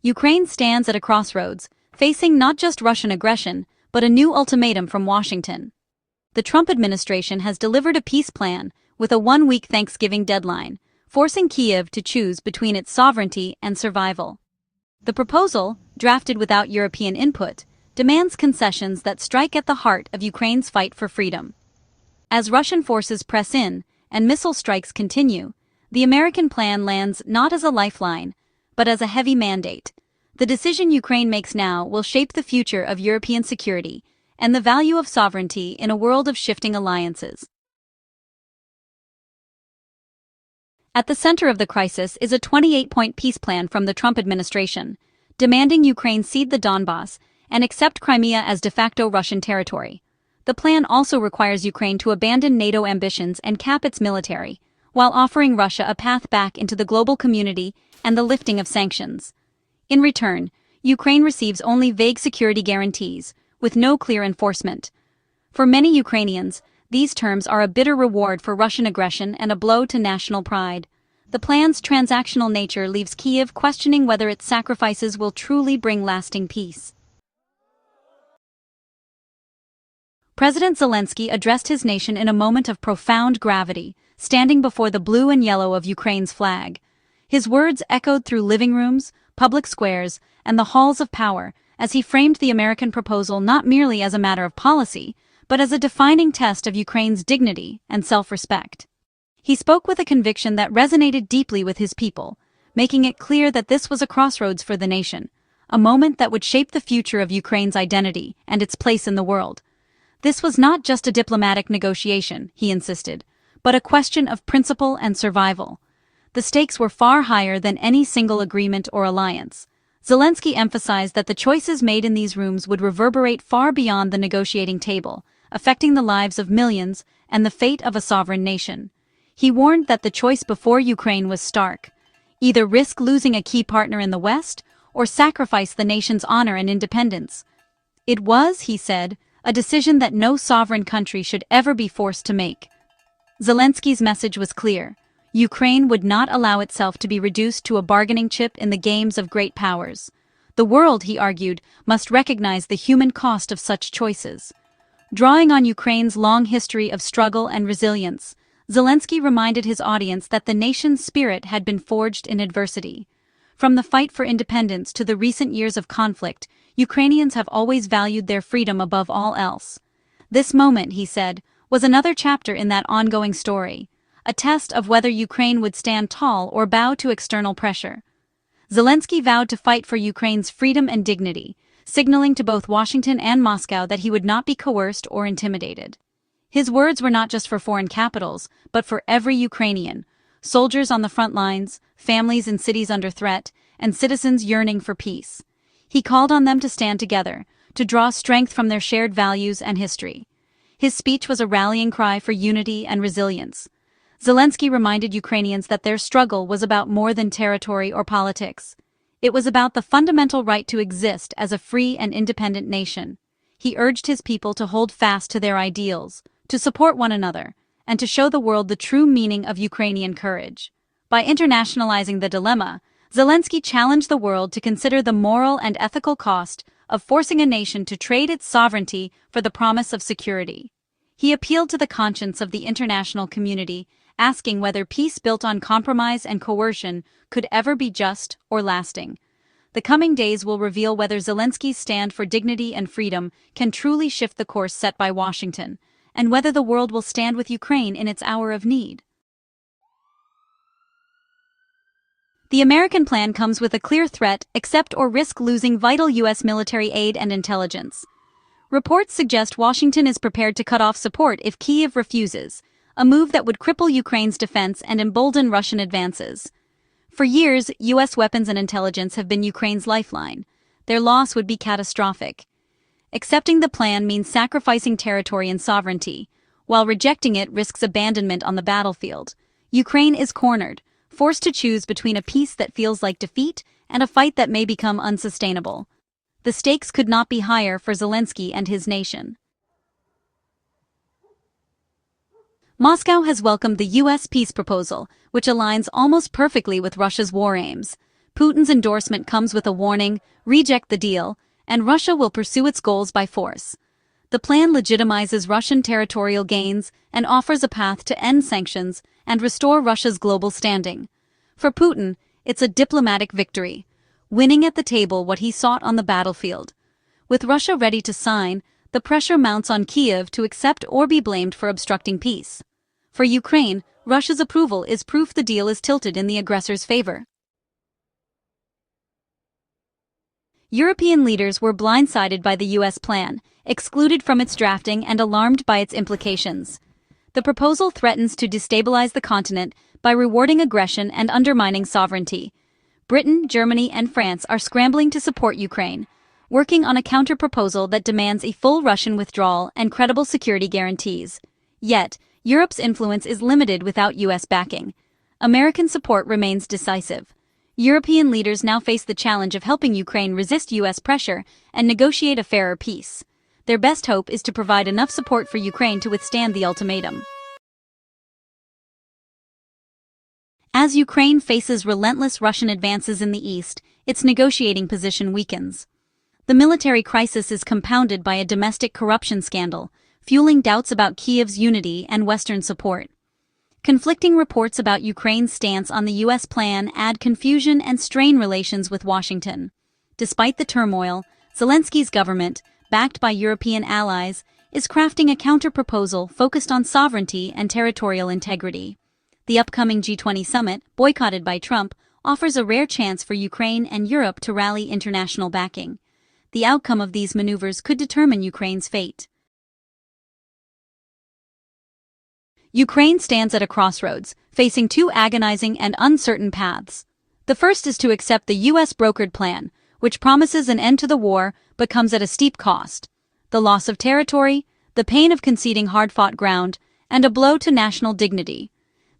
Ukraine stands at a crossroads, facing not just Russian aggression, but a new ultimatum from Washington. The Trump administration has delivered a peace plan with a one-week Thanksgiving deadline, forcing Kyiv to choose between its sovereignty and survival. The proposal, drafted without European input, demands concessions that strike at the heart of Ukraine's fight for freedom. As Russian forces press in and missile strikes continue, the American plan lands not as a lifeline, but as a heavy mandate. The decision Ukraine makes now will shape the future of European security and the value of sovereignty in a world of shifting alliances. At the center of the crisis is a 28-point peace plan from the Trump administration, demanding Ukraine cede the Donbas and accept Crimea as de facto Russian territory. The plan also requires Ukraine to abandon NATO ambitions and cap its military, while offering Russia a path back into the global community and the lifting of sanctions. In return, Ukraine receives only vague security guarantees, with no clear enforcement. For many Ukrainians, these terms are a bitter reward for Russian aggression and a blow to national pride. The plan's transactional nature leaves Kyiv questioning whether its sacrifices will truly bring lasting peace. President Zelenskyy addressed his nation in a moment of profound gravity, standing before the blue and yellow of Ukraine's flag. His words echoed through living rooms, public squares, and the halls of power as he framed the American proposal not merely as a matter of policy, but as a defining test of Ukraine's dignity and self-respect. He spoke with a conviction that resonated deeply with his people, making it clear that this was a crossroads for the nation, a moment that would shape the future of Ukraine's identity and its place in the world. This was not just a diplomatic negotiation, he insisted, but a question of principle and survival. The stakes were far higher than any single agreement or alliance. Zelenskyy emphasized that the choices made in these rooms would reverberate far beyond the negotiating table, affecting the lives of millions and the fate of a sovereign nation. He warned that the choice before Ukraine was stark: either risk losing a key partner in the West or sacrifice the nation's honor and independence. It was, he said, a decision that no sovereign country should ever be forced to make. Zelenskyy's message was clear: Ukraine would not allow itself to be reduced to a bargaining chip in the games of great powers. The world, he argued, must recognize the human cost of such choices. Drawing on Ukraine's long history of struggle and resilience, Zelenskyy reminded his audience that the nation's spirit had been forged in adversity. From the fight for independence to the recent years of conflict, Ukrainians have always valued their freedom above all else. This moment, he said, was another chapter in that ongoing story, a test of whether Ukraine would stand tall or bow to external pressure. Zelenskyy vowed to fight for Ukraine's freedom and dignity, signaling to both Washington and Moscow that he would not be coerced or intimidated. His words were not just for foreign capitals, but for every Ukrainian: soldiers on the front lines, families in cities under threat, and citizens yearning for peace. He called on them to stand together, to draw strength from their shared values and history. His speech was a rallying cry for unity and resilience. Zelenskyy reminded Ukrainians that their struggle was about more than territory or politics. It was about the fundamental right to exist as a free and independent nation. He urged his people to hold fast to their ideals, to support one another, and to show the world the true meaning of Ukrainian courage. By internationalizing the dilemma, Zelenskyy challenged the world to consider the moral and ethical cost of forcing a nation to trade its sovereignty for the promise of security. He appealed to the conscience of the international community, asking whether peace built on compromise and coercion could ever be just or lasting. The coming days will reveal whether Zelenskyy's stand for dignity and freedom can truly shift the course set by Washington, and whether the world will stand with Ukraine in its hour of need. The American plan comes with a clear threat: accept or risk losing vital U.S. military aid and intelligence. Reports suggest Washington is prepared to cut off support if Kyiv refuses, a move that would cripple Ukraine's defense and embolden Russian advances. For years, U.S. weapons and intelligence have been Ukraine's lifeline. Their loss would be catastrophic. Accepting the plan means sacrificing territory and sovereignty, while rejecting it risks abandonment on the battlefield. Ukraine is cornered, forced to choose between a peace that feels like defeat and a fight that may become unsustainable. The stakes could not be higher for Zelenskyy and his nation. Moscow has welcomed the U.S. peace proposal, which aligns almost perfectly with Russia's war aims. Putin's endorsement comes with a warning: reject the deal, and Russia will pursue its goals by force. The plan legitimizes Russian territorial gains and offers a path to end sanctions and restore Russia's global standing. For Putin, it's a diplomatic victory, winning at the table what he sought on the battlefield. With Russia ready to sign, the pressure mounts on Kyiv to accept or be blamed for obstructing peace. For Ukraine, Russia's approval is proof the deal is tilted in the aggressor's favor. European leaders were blindsided by the U.S. plan, excluded from its drafting and alarmed by its implications. The proposal threatens to destabilize the continent by rewarding aggression and undermining sovereignty. Britain, Germany, and France are scrambling to support Ukraine, working on a counter-proposal that demands a full Russian withdrawal and credible security guarantees. Yet, Europe's influence is limited without U.S. backing. American support remains decisive. European leaders now face the challenge of helping Ukraine resist U.S. pressure and negotiate a fairer peace. Their best hope is to provide enough support for Ukraine to withstand the ultimatum. As Ukraine faces relentless Russian advances in the east, its negotiating position weakens. The military crisis is compounded by a domestic corruption scandal, fueling doubts about Kyiv's unity and Western support. Conflicting reports about Ukraine's stance on the U.S. plan add confusion and strain relations with Washington. Despite the turmoil, Zelensky's government, backed by European allies, is crafting a counter-proposal focused on sovereignty and territorial integrity. The upcoming G20 summit, boycotted by Trump, offers a rare chance for Ukraine and Europe to rally international backing. The outcome of these maneuvers could determine Ukraine's fate. Ukraine stands at a crossroads, facing two agonizing and uncertain paths. The first is to accept the U.S.-brokered plan, which promises an end to the war but comes at a steep cost: the loss of territory, the pain of conceding hard-fought ground, and a blow to national dignity.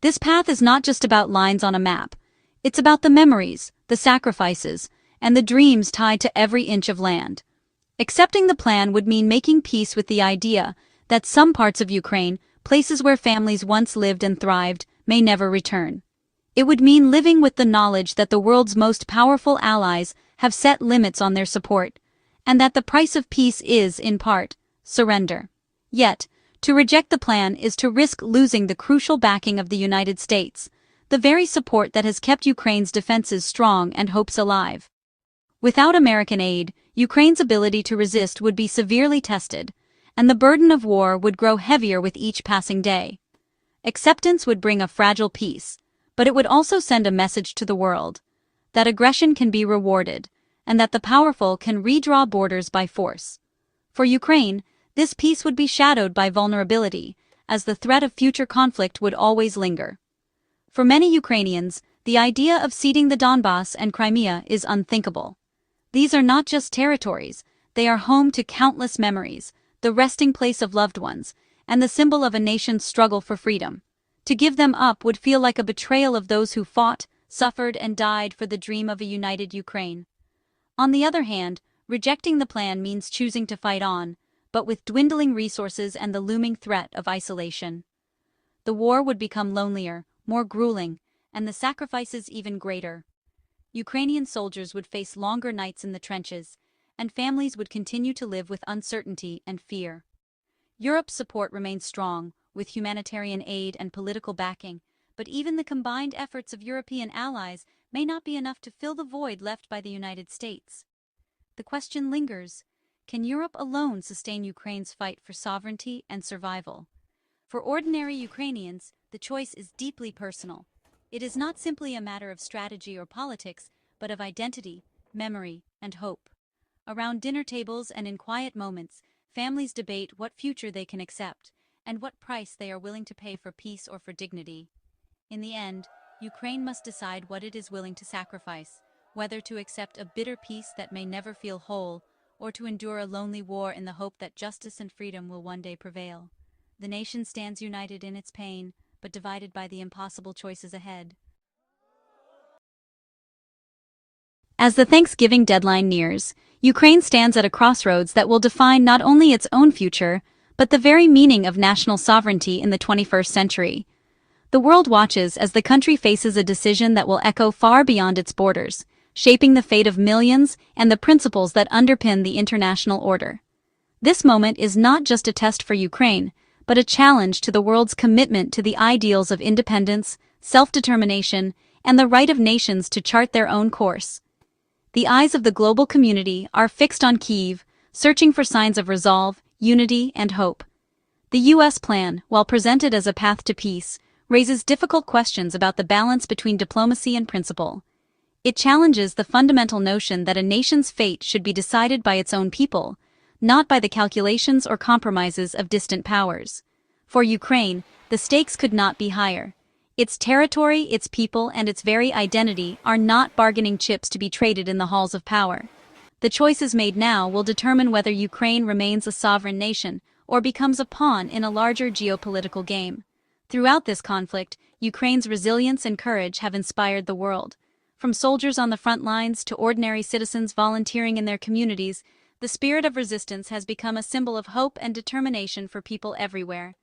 This path is not just about lines on a map. It's about the memories, the sacrifices, and the dreams tied to every inch of land. Accepting the plan would mean making peace with the idea that some parts of Ukraine, places where families once lived and thrived, may never return. It would mean living with the knowledge that the world's most powerful allies have set limits on their support, and that the price of peace is, in part, surrender. Yet, to reject the plan is to risk losing the crucial backing of the United States, the very support that has kept Ukraine's defenses strong and hopes alive. Without American aid, Ukraine's ability to resist would be severely tested, and the burden of war would grow heavier with each passing day. Acceptance would bring a fragile peace, but it would also send a message to the world that aggression can be rewarded, and that the powerful can redraw borders by force. For Ukraine, this peace would be shadowed by vulnerability, as the threat of future conflict would always linger. For many Ukrainians, the idea of ceding the Donbass and Crimea is unthinkable. These are not just territories, they are home to countless memories, the resting place of loved ones, and the symbol of a nation's struggle for freedom. To give them up would feel like a betrayal of those who fought, suffered, and died for the dream of a united Ukraine. On the other hand, rejecting the plan means choosing to fight on, but with dwindling resources and the looming threat of isolation. The war would become lonelier, more grueling, and the sacrifices even greater. Ukrainian soldiers would face longer nights in the trenches, and families would continue to live with uncertainty and fear. Europe's support remains strong, with humanitarian aid and political backing, but even the combined efforts of European allies may not be enough to fill the void left by the United States. The question lingers: can Europe alone sustain Ukraine's fight for sovereignty and survival? For ordinary Ukrainians, the choice is deeply personal. It is not simply a matter of strategy or politics, but of identity, memory, and hope. Around dinner tables and in quiet moments, families debate what future they can accept, and what price they are willing to pay for peace or for dignity. In the end, Ukraine must decide what it is willing to sacrifice, whether to accept a bitter peace that may never feel whole, or to endure a lonely war in the hope that justice and freedom will one day prevail. The nation stands united in its pain, but divided by the impossible choices ahead. As the Thanksgiving deadline nears, Ukraine stands at a crossroads that will define not only its own future, but the very meaning of national sovereignty in the 21st century. The world watches as the country faces a decision that will echo far beyond its borders, shaping the fate of millions and the principles that underpin the international order. This moment is not just a test for Ukraine, but a challenge to the world's commitment to the ideals of independence, self-determination, and the right of nations to chart their own course. The eyes of the global community are fixed on Kyiv, searching for signs of resolve, unity, and hope. The U.S. plan, while presented as a path to peace, raises difficult questions about the balance between diplomacy and principle. It challenges the fundamental notion that a nation's fate should be decided by its own people, not by the calculations or compromises of distant powers. For Ukraine, the stakes could not be higher. Its territory, its people, and its very identity are not bargaining chips to be traded in the halls of power. The choices made now will determine whether Ukraine remains a sovereign nation or becomes a pawn in a larger geopolitical game. Throughout this conflict, Ukraine's resilience and courage have inspired the world. From soldiers on the front lines to ordinary citizens volunteering in their communities, the spirit of resistance has become a symbol of hope and determination for people everywhere.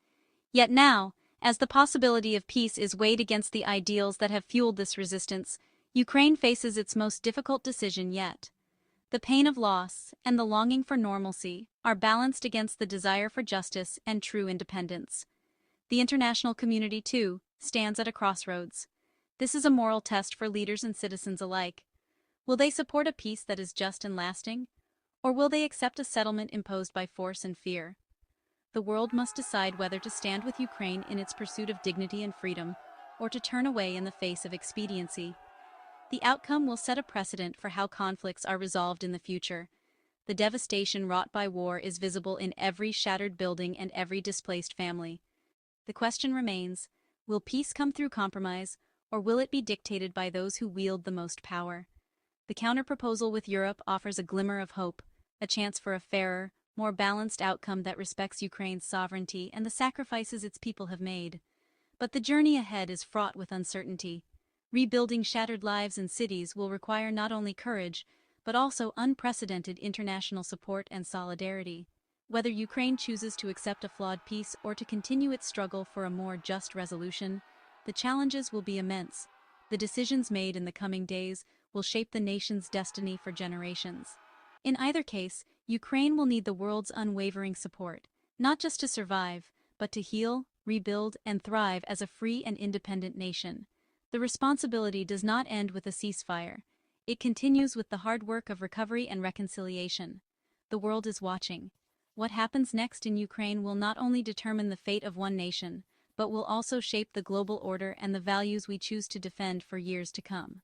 Yet now, as the possibility of peace is weighed against the ideals that have fueled this resistance, Ukraine faces its most difficult decision yet. The pain of loss and the longing for normalcy are balanced against the desire for justice and true independence. The international community, too, stands at a crossroads. This is a moral test for leaders and citizens alike. Will they support a peace that is just and lasting? Or will they accept a settlement imposed by force and fear? The world must decide whether to stand with Ukraine in its pursuit of dignity and freedom, or to turn away in the face of expediency. The outcome will set a precedent for how conflicts are resolved in the future. The devastation wrought by war is visible in every shattered building and every displaced family. The question remains, will peace come through compromise, or will it be dictated by those who wield the most power? The counterproposal with Europe offers a glimmer of hope, a chance for a fairer, more balanced outcome that respects Ukraine's sovereignty and the sacrifices its people have made. But the journey ahead is fraught with uncertainty. Rebuilding shattered lives and cities will require not only courage, but also unprecedented international support and solidarity. Whether Ukraine chooses to accept a flawed peace or to continue its struggle for a more just resolution, the challenges will be immense. The decisions made in the coming days will shape the nation's destiny for generations. In either case, Ukraine will need the world's unwavering support, not just to survive, but to heal, rebuild, and thrive as a free and independent nation. The responsibility does not end with a ceasefire. It continues with the hard work of recovery and reconciliation. The world is watching. What happens next in Ukraine will not only determine the fate of one nation, but will also shape the global order and the values we choose to defend for years to come.